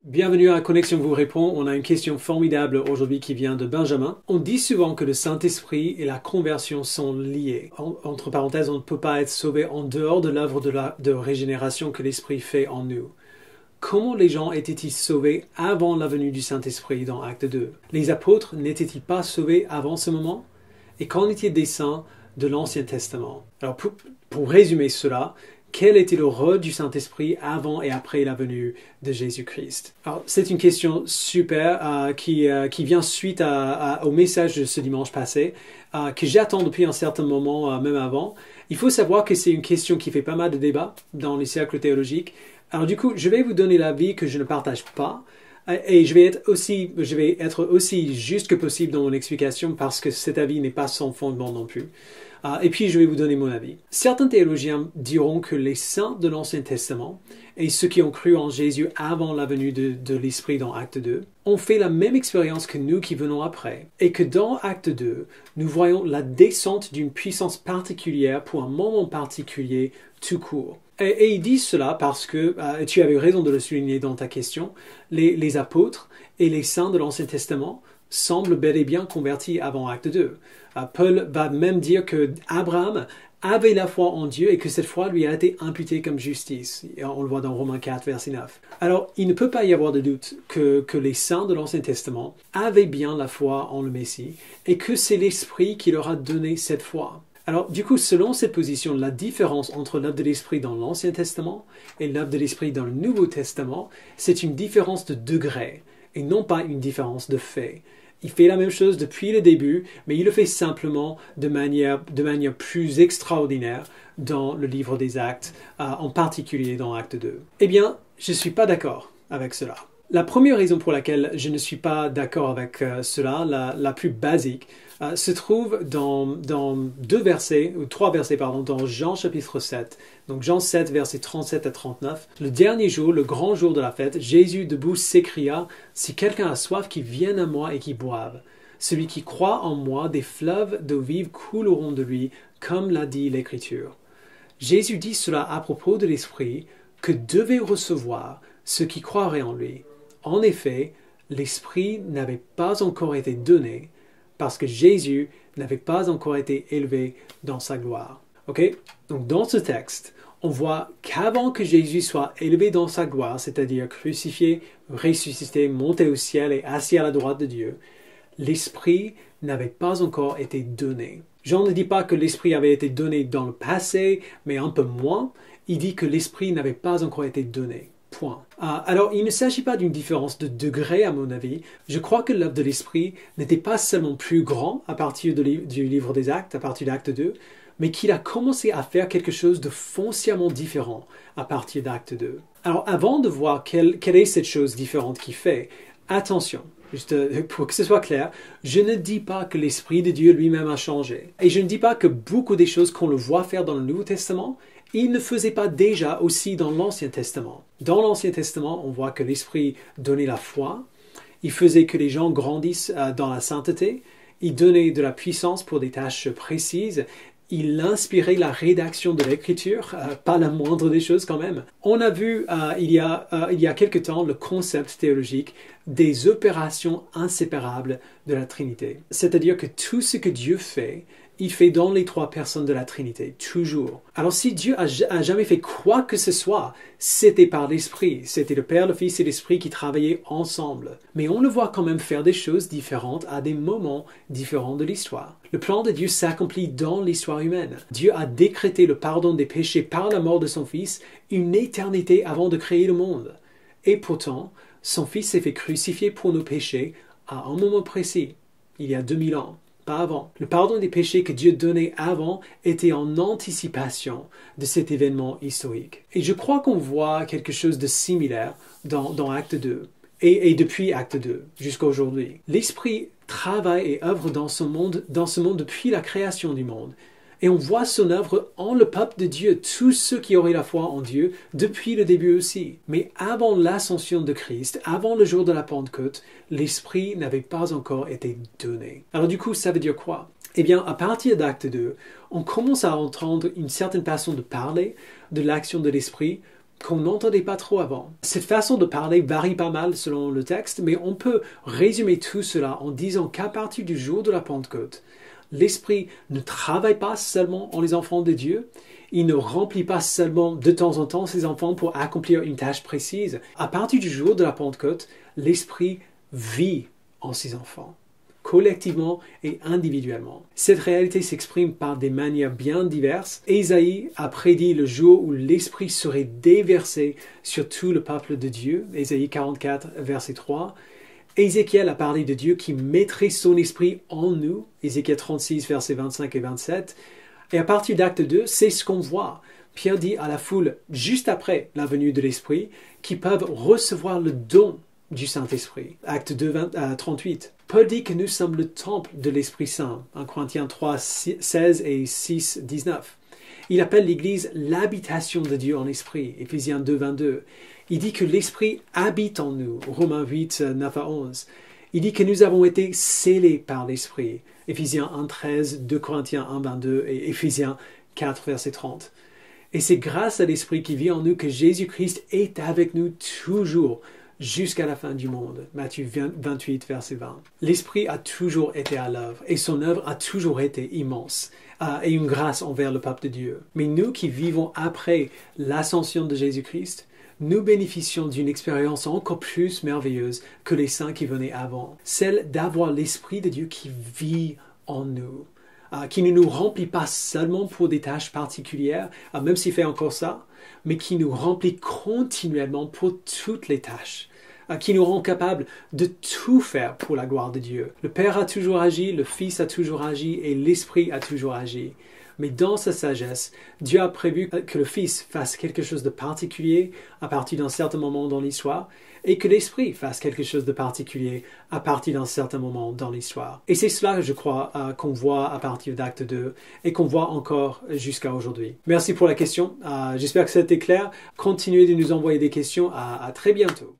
Bienvenue à Connexion vous répond. On a une question formidable aujourd'hui qui vient de Benjamin. On dit souvent que le Saint-Esprit et la conversion sont liés. Entre parenthèses, on ne peut pas être sauvé en dehors de l'œuvre de régénération que l'Esprit fait en nous. Comment les gens étaient-ils sauvés avant la venue du Saint-Esprit dans Acte 2? Les apôtres n'étaient-ils pas sauvés avant ce moment? Et qu'en est-il des saints de l'Ancien Testament? Alors pour résumer cela, quel était le rôle du Saint-Esprit avant et après la venue de Jésus-Christ? Alors, c'est une question super qui vient suite au message de ce dimanche passé, que j'attends depuis un certain moment, même avant. Il faut savoir que c'est une question qui fait pas mal de débats dans les cercles théologiques. Alors du coup, je vais vous donner l'avis que je ne partage pas. Et je vais être aussi juste que possible dans mon explication parce que cet avis n'est pas sans fondement non plus. Et puis je vais vous donner mon avis. Certains théologiens diront que les saints de l'Ancien Testament et ceux qui ont cru en Jésus avant la venue de l'Esprit dans Acte 2 ont fait la même expérience que nous qui venons après. Et que dans Acte 2, nous voyons la descente d'une puissance particulière pour un moment particulier tout court. Et ils disent cela parce que, tu avais raison de le souligner dans ta question, les apôtres et les saints de l'Ancien Testament semblent bel et bien convertis avant Acte 2. Paul va même dire que Abraham avait la foi en Dieu et que cette foi lui a été imputée comme justice. Et on le voit dans Romains 4, verset 9. Alors, il ne peut pas y avoir de doute que les saints de l'Ancien Testament avaient bien la foi en le Messie et que c'est l'Esprit qui leur a donné cette foi. Alors, du coup, selon cette position, la différence entre l'œuvre de l'Esprit dans l'Ancien Testament et l'œuvre de l'Esprit dans le Nouveau Testament, c'est une différence de degré et non pas une différence de fait. Il fait la même chose depuis le début, mais il le fait simplement de manière plus extraordinaire dans le livre des Actes, en particulier dans Acte 2. Eh bien, je ne suis pas d'accord avec cela. La première raison pour laquelle je ne suis pas d'accord avec cela, la plus basique, se trouve dans trois versets, dans Jean chapitre 7. Donc Jean 7, versets 37 à 39. Le dernier jour, le grand jour de la fête, Jésus debout s'écria, « Si quelqu'un a soif, qu'il vienne à moi et qu'il boive. Celui qui croit en moi, des fleuves d'eau vive couleront de lui, comme l'a dit l'Écriture. » Jésus dit cela à propos de l'Esprit que devaient recevoir ceux qui croiraient en lui. En effet, l'Esprit n'avait pas encore été donné parce que Jésus n'avait pas encore été élevé dans sa gloire. Ok? Donc dans ce texte, on voit qu'avant que Jésus soit élevé dans sa gloire, c'est-à-dire crucifié, ressuscité, monté au ciel et assis à la droite de Dieu, l'Esprit n'avait pas encore été donné. Jean ne dit pas que l'Esprit avait été donné dans le passé, mais un peu moins. Il dit que l'Esprit n'avait pas encore été donné. Point. Alors, il ne s'agit pas d'une différence de degré, à mon avis. Je crois que l'œuvre de l'Esprit n'était pas seulement plus grand à partir du livre des Actes, à partir d'Acte 2, mais qu'il a commencé à faire quelque chose de foncièrement différent à partir d'Acte 2. Alors, avant de voir quelle est cette chose différente qu'il fait, attention, juste pour que ce soit clair, je ne dis pas que l'Esprit de Dieu lui-même a changé. Et je ne dis pas que beaucoup des choses qu'on le voit faire dans le Nouveau Testament, il ne faisait pas déjà aussi dans l'Ancien Testament. Dans l'Ancien Testament, on voit que l'Esprit donnait la foi, il faisait que les gens grandissent dans la sainteté, il donnait de la puissance pour des tâches précises, il inspirait la rédaction de l'Écriture, pas la moindre des choses quand même. On a vu il y a quelque temps le concept théologique des opérations inséparables de la Trinité. C'est-à-dire que tout ce que Dieu fait, il fait dans les trois personnes de la Trinité, toujours. Alors si Dieu a jamais fait quoi que ce soit, c'était par l'Esprit. C'était le Père, le Fils et l'Esprit qui travaillaient ensemble. Mais on le voit quand même faire des choses différentes à des moments différents de l'histoire. Le plan de Dieu s'accomplit dans l'histoire humaine. Dieu a décrété le pardon des péchés par la mort de son Fils une éternité avant de créer le monde. Et pourtant, son Fils s'est fait crucifier pour nos péchés à un moment précis, il y a 2000 ans. Pas avant. Le pardon des péchés que Dieu donnait avant était en anticipation de cet événement historique. Et je crois qu'on voit quelque chose de similaire dans Acte 2 et depuis Acte 2 jusqu'à aujourd'hui. L'Esprit travaille et œuvre dans ce monde depuis la création du monde. Et on voit son œuvre en le peuple de Dieu, tous ceux qui auraient la foi en Dieu, depuis le début aussi. Mais avant l'ascension de Christ, avant le jour de la Pentecôte, l'Esprit n'avait pas encore été donné. Alors du coup, ça veut dire quoi? Eh bien, à partir d'Acte 2, on commence à entendre une certaine façon de parler de l'action de l'Esprit qu'on n'entendait pas trop avant. Cette façon de parler varie pas mal selon le texte, mais on peut résumer tout cela en disant qu'à partir du jour de la Pentecôte, l'Esprit ne travaille pas seulement en les enfants de Dieu, il ne remplit pas seulement de temps en temps ses enfants pour accomplir une tâche précise. À partir du jour de la Pentecôte, l'Esprit vit en ses enfants, collectivement et individuellement. Cette réalité s'exprime par des manières bien diverses. Ésaïe a prédit le jour où l'Esprit serait déversé sur tout le peuple de Dieu, Ésaïe 44, verset 3. Ézéchiel a parlé de Dieu qui mettrait son esprit en nous, Ézéchiel 36, versets 25 et 27. Et à partir d'acte 2, c'est ce qu'on voit. Pierre dit à la foule, juste après la venue de l'Esprit, qu'ils peuvent recevoir le don du Saint-Esprit. Acte 2, 38. Paul dit que nous sommes le temple de l'Esprit Saint, 1 Corinthiens 3, 16 et 6, 19. Il appelle l'Église l'habitation de Dieu en esprit, Éphésiens 2, 22. Il dit que l'Esprit habite en nous, Romains 8, 9 à 11. Il dit que nous avons été scellés par l'Esprit, Éphésiens 1, 13, 2 Corinthiens 1, 22 et Éphésiens 4, verset 30. Et c'est grâce à l'Esprit qui vit en nous que Jésus-Christ est avec nous toujours, jusqu'à la fin du monde. Matthieu 28, verset 20. L'Esprit a toujours été à l'œuvre et son œuvre a toujours été immense et une grâce envers le peuple de Dieu. Mais nous qui vivons après l'ascension de Jésus-Christ, nous bénéficions d'une expérience encore plus merveilleuse que les saints qui venaient avant, celle d'avoir l'Esprit de Dieu qui vit en nous, qui ne nous remplit pas seulement pour des tâches particulières, même s'il fait encore ça, mais qui nous remplit continuellement pour toutes les tâches, qui nous rend capables de tout faire pour la gloire de Dieu. Le Père a toujours agi, le Fils a toujours agi et l'Esprit a toujours agi. Mais dans sa sagesse, Dieu a prévu que le Fils fasse quelque chose de particulier à partir d'un certain moment dans l'histoire et que l'Esprit fasse quelque chose de particulier à partir d'un certain moment dans l'histoire. Et c'est cela, je crois, qu'on voit à partir d'acte 2 et qu'on voit encore jusqu'à aujourd'hui. Merci pour la question. J'espère que ça a été clair. Continuez de nous envoyer des questions. À très bientôt.